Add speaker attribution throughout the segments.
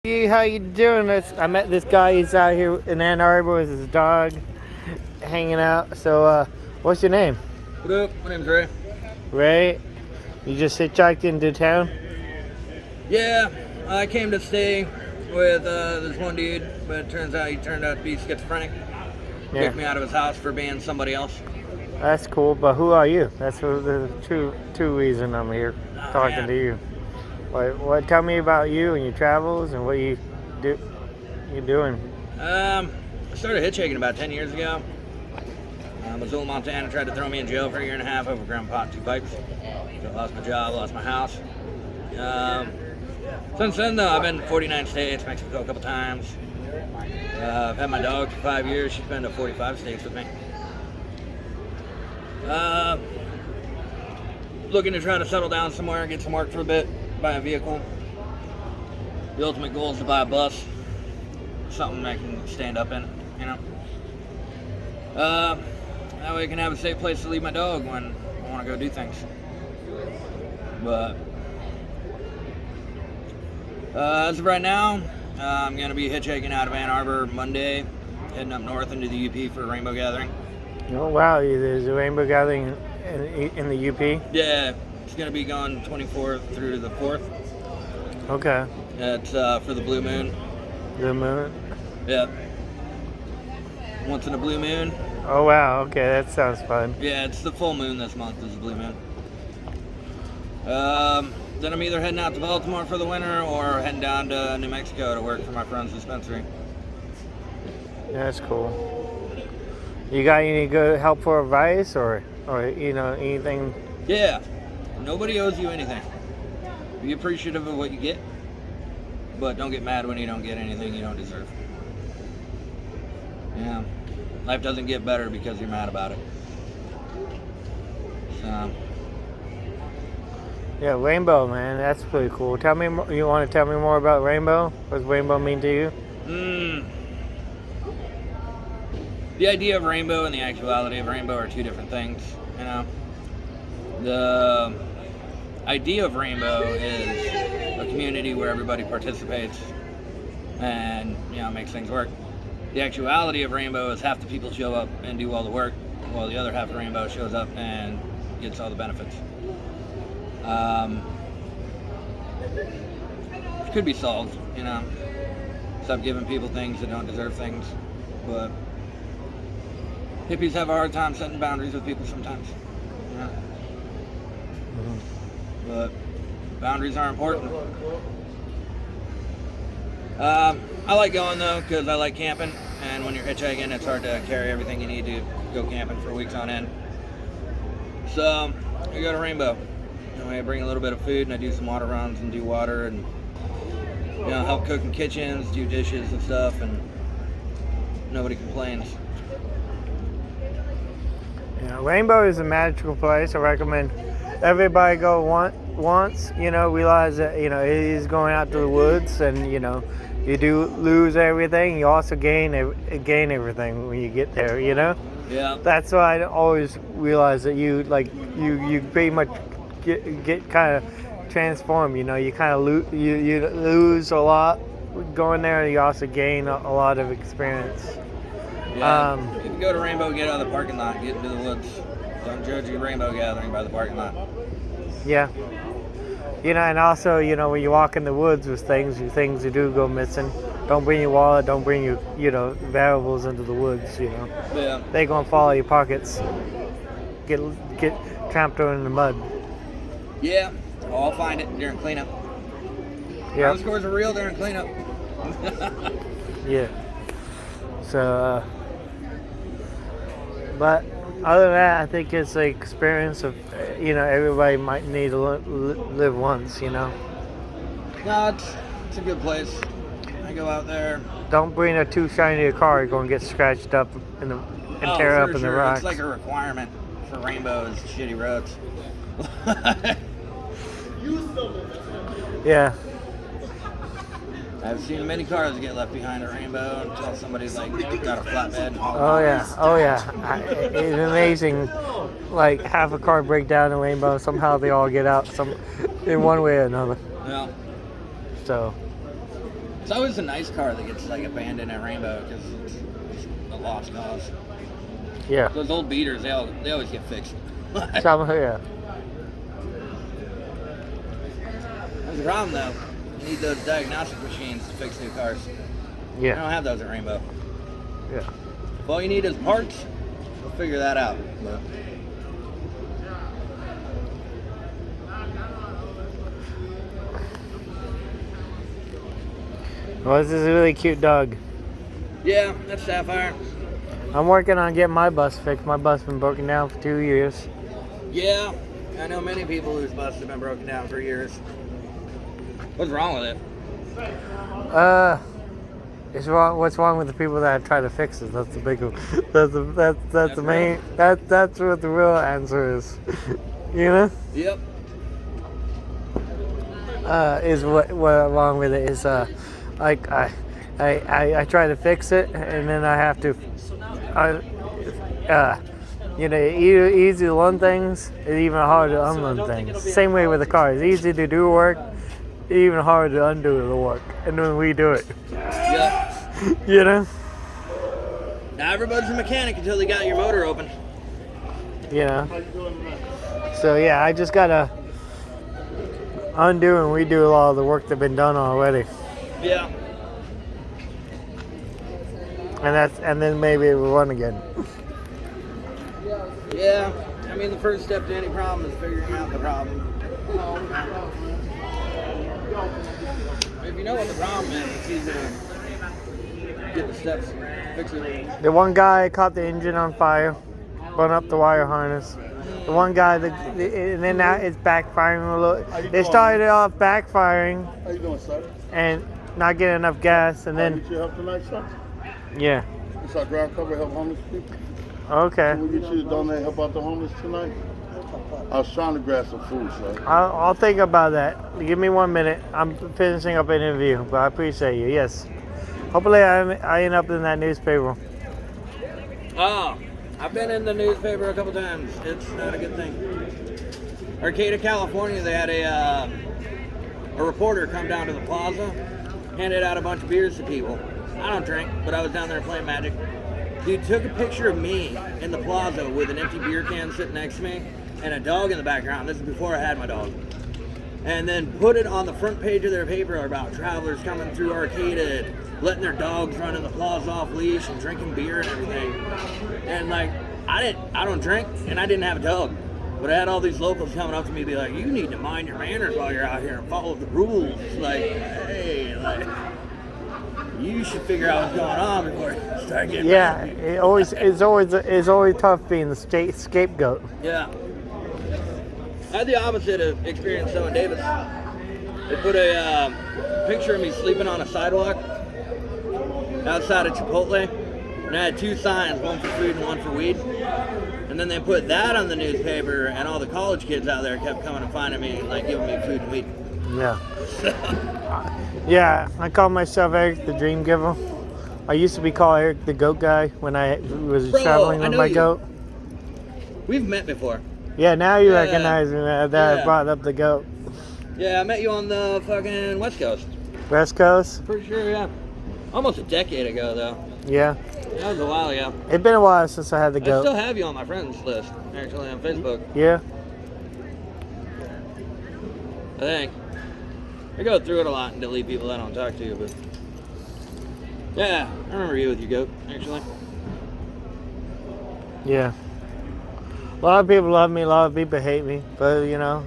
Speaker 1: How you doing? I met this guy. He's out here in Ann Arbor with his dog, hanging out. So, what's your name?
Speaker 2: What up? My name's Ray.
Speaker 1: Ray. You just hitchhiked into town?
Speaker 2: Yeah, I came to stay with this one dude, but it turns out he turned out to be schizophrenic.
Speaker 1: Yeah.
Speaker 2: Kicked me out of his house for being somebody else.
Speaker 1: That's cool. But who are you? That's the true reason I'm here talking to you. What? Tell me about you and your travels and what you do. You're doing.
Speaker 2: I started hitchhiking about 10 years ago. Missoula, Montana tried to throw me in jail for a year and a half over ground pot and 2 pipes. So I lost my job, lost my house. Since then, though, I've been to 49 states, Mexico a couple times. I've had my dog for 5 years. She's been to 45 states with me. Looking to try to settle down somewhere, get some work for a bit, buy a vehicle. The ultimate goal is to buy a bus, something I can stand up in, you know. That way I can have a safe place to leave my dog when I want to go do things. But as of right now, I'm going to be hitchhiking out of Ann Arbor Monday, heading up north into the UP for a rainbow gathering.
Speaker 1: Oh wow! There's a rainbow gathering in the UP.
Speaker 2: Yeah, it's going to be going 24th through the 4th.
Speaker 1: Okay.
Speaker 2: It's for the blue moon.
Speaker 1: The moon.
Speaker 2: Yep. Once in a blue moon.
Speaker 1: Oh wow! Okay, that sounds fun.
Speaker 2: Yeah, it's the full moon this month. Is the blue moon. Then I'm either heading out to Baltimore for the winter or heading down to New Mexico to work for my friend's dispensary.
Speaker 1: Yeah, that's cool. You got any good helpful advice or anything?
Speaker 2: Yeah, nobody owes you anything. Be appreciative of what you get, but don't get mad when you don't get anything you don't deserve. Yeah, life doesn't get better because you're mad about it. So.
Speaker 1: Yeah, rainbow, man, that's pretty cool. Tell me, you want to tell me more about rainbow? What does rainbow mean to you?
Speaker 2: The idea of rainbow and the actuality of rainbow are two different things, you know. The idea of rainbow is a community where everybody participates and, makes things work. The actuality of rainbow is half the people show up and do all the work, while the other half of rainbow shows up and gets all the benefits. It could be solved, Stop giving people things that don't deserve things, but hippies have a hard time setting boundaries with people sometimes.
Speaker 1: Mm-hmm.
Speaker 2: But boundaries are important. I like going though because I like camping, and when you're hitchhiking, it's hard to carry everything you need to go camping for weeks on end. So I go to Rainbow. I bring a little bit of food, and I do some water runs and do water, and help cook in kitchens, do dishes and stuff, and nobody complains.
Speaker 1: Yeah, Rainbow is a magical place. I recommend everybody go once. Realize that it is going out to the woods, and you do lose everything. You also gain everything when you get there.
Speaker 2: Yeah.
Speaker 1: That's why I always realize that you pretty much get kind of transformed. You kind of you lose a lot going there. You also gain a lot of experience.
Speaker 2: Yeah, if you go to Rainbow, get out of the parking lot, get into the woods. Don't judge your rainbow gathering by the parking lot.
Speaker 1: Yeah. And also, when you walk in the woods with things that do go missing, don't bring your wallet, don't bring your, valuables into the woods,
Speaker 2: Yeah.
Speaker 1: They're going to fall in your pockets, get tramped on in the mud.
Speaker 2: Yeah, I'll find it during cleanup.
Speaker 1: Yeah.
Speaker 2: Those scores are real during cleanup.
Speaker 1: Yeah. So, but other than that, I think it's an experience of, everybody might need to live once,
Speaker 2: No, it's a good place. I go out there.
Speaker 1: Don't bring a too shiny a car. You're going to get scratched up and tear up in the rocks.
Speaker 2: It's like a requirement for Rainbow's shitty roads.
Speaker 1: Yeah.
Speaker 2: I've seen many cars get left behind at Rainbow until somebody's got a flatbed.
Speaker 1: Oh yeah. It's amazing. Like half a car break down in Rainbow, somehow they all get out in one way or another.
Speaker 2: Yeah.
Speaker 1: So
Speaker 2: It's always a nice car that gets like abandoned at Rainbow because it's a lost cause.
Speaker 1: Yeah.
Speaker 2: Those old beaters, they always get fixed.
Speaker 1: Yeah.
Speaker 2: That's the problem though. You need those diagnostic machines to fix new cars.
Speaker 1: Yeah.
Speaker 2: I don't have those at Rainbow.
Speaker 1: Yeah.
Speaker 2: If all you need is parts, we'll figure that out. But
Speaker 1: Well, this is a really cute dog.
Speaker 2: yeah, that's Sapphire.
Speaker 1: I'm working on getting my bus fixed. My bus been broken down for 2 years.
Speaker 2: Yeah, I know many people whose bus have been broken down for years. What's wrong with it?
Speaker 1: It's wrong. What's wrong with the people that try to fix it? That's the big. That's the main. That's what the real answer is. You know.
Speaker 2: Yep.
Speaker 1: Is what wrong with it is like I try to fix it and then I have to you know, easy to learn things is even harder to unlearn things. Same way with the car. It's easy to do work, even harder to undo the work, and then we do it.
Speaker 2: Yep.
Speaker 1: You know.
Speaker 2: Now everybody's a mechanic until they got your motor open.
Speaker 1: You know. So yeah, I just gotta undo and redo a lot of the work that's been done already.
Speaker 2: Yeah.
Speaker 1: And then maybe it will run again.
Speaker 2: Yeah. I mean, the first step to any problem is figuring out the problem. If you know what the problem is, it's easy to get the steps, fix it.
Speaker 1: The one guy caught the engine on fire, burned up the wire harness. The one guy, and then now it's backfiring a little. They started off backfiring.
Speaker 3: How you doing, sir?
Speaker 1: And not getting enough gas, and
Speaker 3: Can I
Speaker 1: then
Speaker 3: get your help tonight, sir?
Speaker 1: yeah.
Speaker 3: It's our ground cover help homeless people.
Speaker 1: Okay.
Speaker 3: Can we get you to donate help out the homeless tonight? I was trying to grab some food, sir.
Speaker 1: I'll think about that. Give me 1 minute. I'm finishing up an interview, but I appreciate you. Yes. Hopefully I end up in that newspaper.
Speaker 2: Oh, I've been in the newspaper a couple times. It's not a good thing. Arcata, California, they had a reporter come down to the plaza, handed out a bunch of beers to people. I don't drink, but I was down there playing Magic. Dude took a picture of me in the plaza with an empty beer can sitting next to me and a dog in the background. This is before I had my dog. And then put it on the front page of their paper about travelers coming through Arcata and letting their dogs run in the plaza off leash and drinking beer and everything. And like, I don't drink and I didn't have a dog. But I had all these locals coming up to me and be like, you need to mind your manners while you're out here and follow the rules. Like, hey, like, you should figure out what's going on before you start getting
Speaker 1: Yeah, it's always tough being the scapegoat.
Speaker 2: Yeah. I had the opposite of experience though in Davis. They put a picture of me sleeping on a sidewalk outside of Chipotle. And I had two signs, one for food and one for weed. And then they put that on the newspaper and all the college kids out there kept coming and finding me and like giving me food and weed.
Speaker 1: Yeah. Yeah, I call myself Eric the Dream Giver. I used to be called Eric the Goat Guy when I was traveling with my goat.
Speaker 2: We've met before.
Speaker 1: Yeah, now you recognize me that I brought up the goat.
Speaker 2: Yeah, I met you on the fucking West Coast.
Speaker 1: West Coast?
Speaker 2: Pretty sure, yeah. Almost a decade ago, though.
Speaker 1: Yeah.
Speaker 2: That was a while ago.
Speaker 1: It's been a while since I had the goat.
Speaker 2: I still have you on my friends list, actually, on Facebook.
Speaker 1: Yeah.
Speaker 2: I think. I go through it a lot and delete people I don't talk to, but... Yeah, I remember you with your goat, actually.
Speaker 1: Yeah. A lot of people love me, a lot of people hate me, but you know.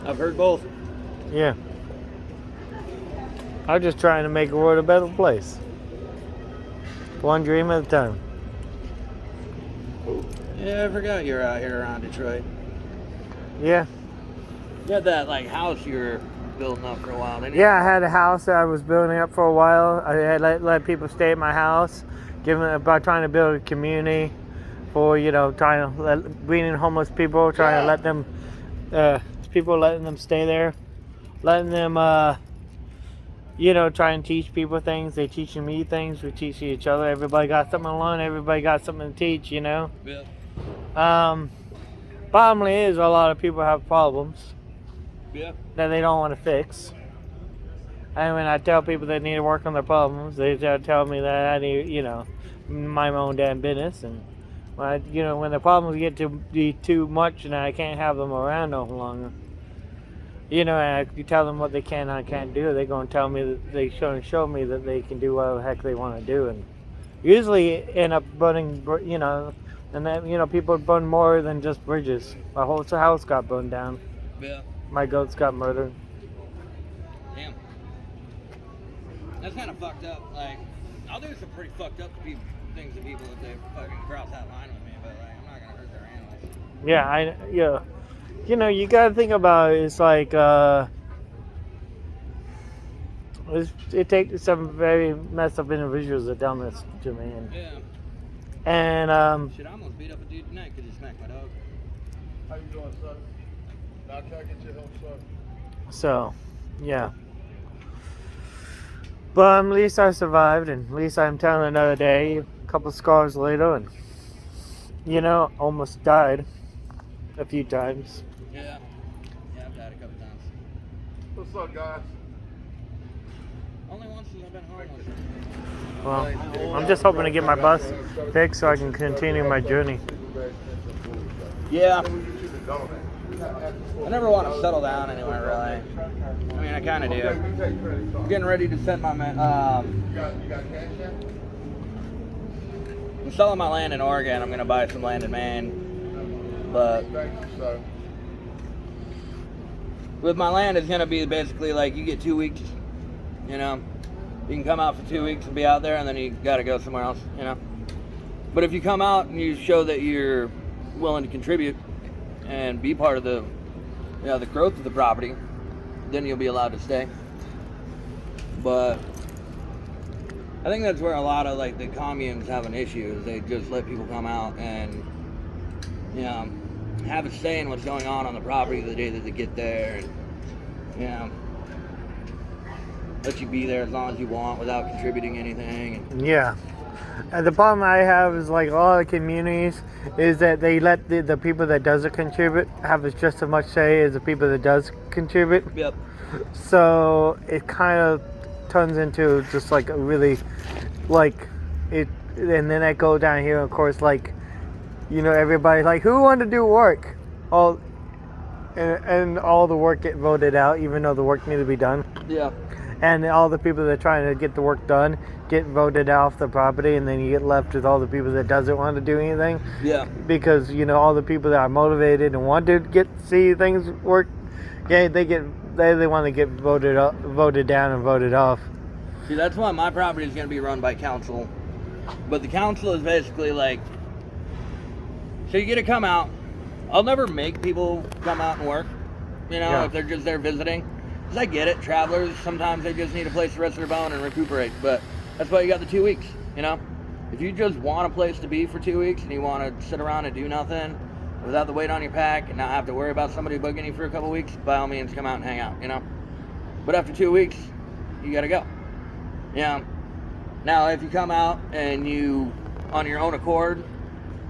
Speaker 2: I've heard both.
Speaker 1: Yeah. I'm just trying to make the world a better place. One dream at a time.
Speaker 2: Yeah, I forgot you were out here around Detroit.
Speaker 1: Yeah.
Speaker 2: You had that, like, house you were building up for a while, didn't you?
Speaker 1: Yeah, I had a house that I was building up for a while. I had let people stay at my house, about trying to build a community for, you know, trying to bring in homeless people, trying to let them, letting them stay there, letting them, you know, try and teach people things. They teaching me things, we teach each other. Everybody got something to learn, everybody got something to teach, you know.
Speaker 2: Yeah.
Speaker 1: Bottomly is a lot of people have problems.
Speaker 2: Yeah.
Speaker 1: That they don't want to fix. And when I tell people they need to work on their problems, they tell me that I need, mind my own damn business. And when the problems get to be too much and I can't have them around no longer, and you tell them what they can and can't do, they're going to tell me that they show me that they can do whatever the heck they want to do. And usually end up burning, and then, people burn more than just bridges. My whole house got burned down.
Speaker 2: Yeah.
Speaker 1: My goats got murdered.
Speaker 2: Damn. That's kind of fucked up. Like, I'll do some pretty fucked up things to people if they fucking cross that line with me, but like, I'm not gonna hurt their animals.
Speaker 1: Yeah, you gotta think about it. It's like, it takes some very messed up individuals that done this to me. And
Speaker 2: Shit, I almost beat up a dude tonight because he smacked my dog.
Speaker 3: How you doing, son? Now can I get your help, son?
Speaker 1: so, yeah. But at least I survived, and at least I'm telling another day. A couple scars later, and almost died a few times.
Speaker 2: Yeah, I've died a couple times.
Speaker 3: What's up, guys?
Speaker 2: Only once since I've been homeless.
Speaker 1: Well, I'm just hoping to get my bus fixed so I can continue my journey.
Speaker 2: Yeah. I never want to settle down anywhere, really. I mean, I kind of do. I'm getting ready to send my I'm selling my land in Oregon. I'm going to buy some land in Maine. But with my land, it's going to be basically like you get 2 weeks, You can come out for 2 weeks and be out there, and then you got to go somewhere else, But if you come out and you show that you're willing to contribute and be part of the the growth of the property, then you'll be allowed to stay. But I think that's where a lot of like the communes have an issue, is they just let people come out and have a say in what's going on the property the day that they get there, and let you be there as long as you want without contributing anything.
Speaker 1: Yeah. And the problem I have is like all the communities is that they let the people that doesn't contribute have just as much say as the people that does contribute.
Speaker 2: Yep.
Speaker 1: So it kind of turns into just like a really like it, and then I go down here, of course, like everybody like who wanted to do work, and all the work get voted out, even though the work needs to be done.
Speaker 2: Yeah.
Speaker 1: And all the people that are trying to get the work done get voted off the property, and then you get left with all the people that doesn't want to do anything.
Speaker 2: Yeah.
Speaker 1: Because all the people that are motivated and want to see things work, they want to get voted down and voted off.
Speaker 2: See, that's why my property is going to be run by council. But the council is basically like, so you get to come out. I'll never make people come out and work, if they're just there visiting. Because I get it, travelers, sometimes they just need a place to rest their bone and recuperate. But that's why you got the 2 weeks, If you just want a place to be for 2 weeks and you want to sit around and do nothing without the weight on your pack and not have to worry about somebody bugging you for a couple weeks, by all means, come out and hang out, But after 2 weeks, you got to go. Now, if you come out and you, on your own accord,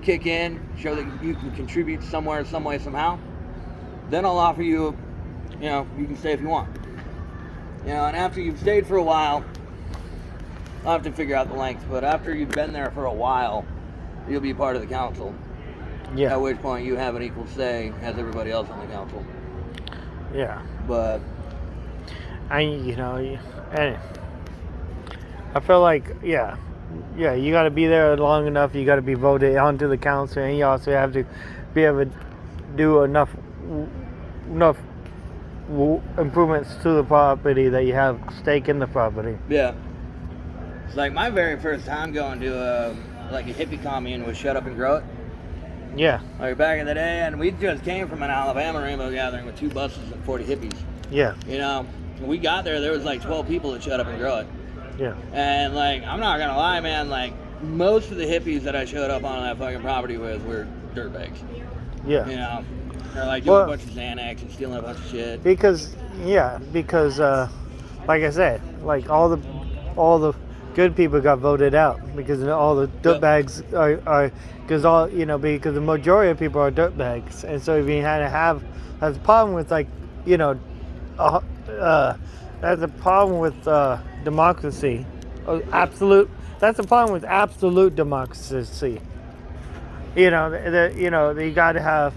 Speaker 2: kick in, show that you can contribute somewhere, some way, somehow, then I'll offer you, you can stay if you want. And after you've stayed for a while, I'll have to figure out the length, but after you've been there for a while, you'll be part of the council.
Speaker 1: Yeah.
Speaker 2: At which point you have an equal say as everybody else on the council.
Speaker 1: Yeah.
Speaker 2: But
Speaker 1: and I feel like you got to be there long enough. You got to be voted onto the council, and you also have to be able to do enough improvements to the property that you have stake in the property.
Speaker 2: Yeah. It's like my very first time going to a hippie commune was Shut Up and Grow It.
Speaker 1: Yeah.
Speaker 2: Like back in the day, and we just came from an Alabama rainbow gathering with 2 buses and 40 hippies.
Speaker 1: Yeah.
Speaker 2: When we got there was like 12 people that shut up and grow it.
Speaker 1: Yeah.
Speaker 2: And like, I'm not gonna lie, man, like most of the hippies that I showed up on that fucking property with were dirtbags.
Speaker 1: Yeah.
Speaker 2: They're like doing a bunch of Xanax and stealing a bunch of shit.
Speaker 1: Because like I said, like all the good people got voted out because all the dirtbags are because the majority of people are dirtbags, and so if you had to have that's a problem with That's a problem with democracy. Absolute. That's the problem with absolute democracy. You know, you got to have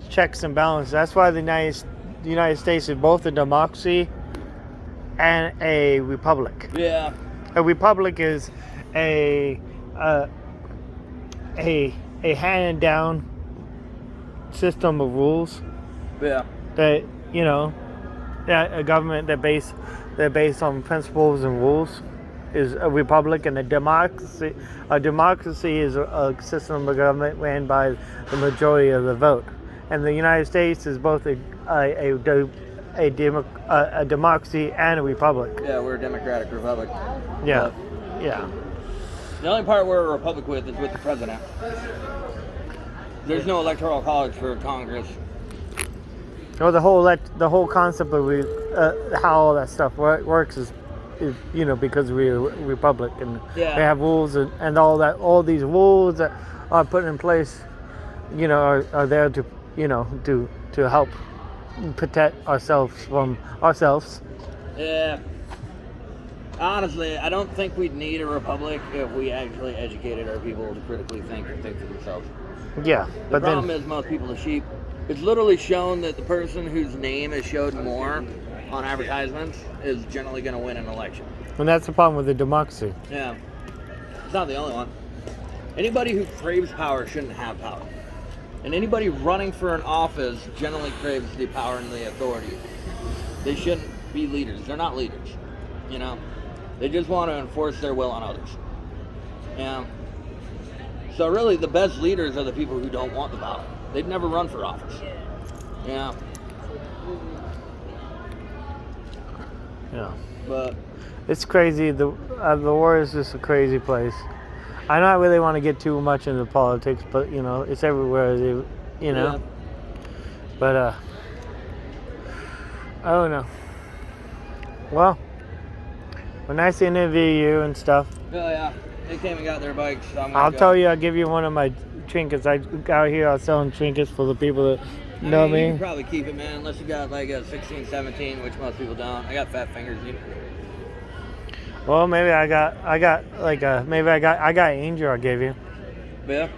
Speaker 1: checks and balances. That's why the United States is both a democracy and a republic.
Speaker 2: Yeah.
Speaker 1: A republic is a handed down system of rules
Speaker 2: Yeah.
Speaker 1: that that a government that based on principles and rules is a republic, and a democracy is a system of government ran by the majority of the vote. And the United States is both a democracy and a republic.
Speaker 2: Yeah, we're a democratic republic.
Speaker 1: Yeah,
Speaker 2: But
Speaker 1: yeah.
Speaker 2: the only part we're a republic with is with the president. There's no electoral college for Congress.
Speaker 1: Well, the whole concept of how all that stuff works is because we're a republic, and
Speaker 2: Yeah.
Speaker 1: they have rules and all that. All these rules that are put in place, are there to to help protect ourselves from ourselves.
Speaker 2: Yeah. Honestly, I don't think we'd need a republic if we actually educated our people to critically think and think for themselves.
Speaker 1: Yeah,
Speaker 2: The
Speaker 1: but
Speaker 2: problem
Speaker 1: then
Speaker 2: is most people are sheep. It's literally shown that the person whose name is showed more on advertisements is generally going to win an election.
Speaker 1: and that's the problem with the democracy.
Speaker 2: Yeah. It's not the only one. Anybody who craves power shouldn't have power. And anybody running for an office generally craves the power and the authority. They shouldn't be leaders. They're not leaders. They just want to enforce their will on others. So really the best leaders are the people who don't want the power. They'd never run for office. Yeah.
Speaker 1: Yeah,
Speaker 2: But
Speaker 1: it's crazy. The world is just a crazy place. I don't really want to get too much into politics, but it's everywhere.
Speaker 2: Yeah.
Speaker 1: But I don't know. Well, nice to interview you and stuff.
Speaker 2: Oh yeah, they came and got their bikes. So
Speaker 1: I'll tell you, I'll give you one of my trinkets. Out here, I'm selling trinkets for the people that know
Speaker 2: You
Speaker 1: me.
Speaker 2: can probably keep it, man, unless you got like a 16, 17, which most people don't. I got fat fingers.
Speaker 1: Well, maybe I got Angel I gave you.
Speaker 2: Yeah.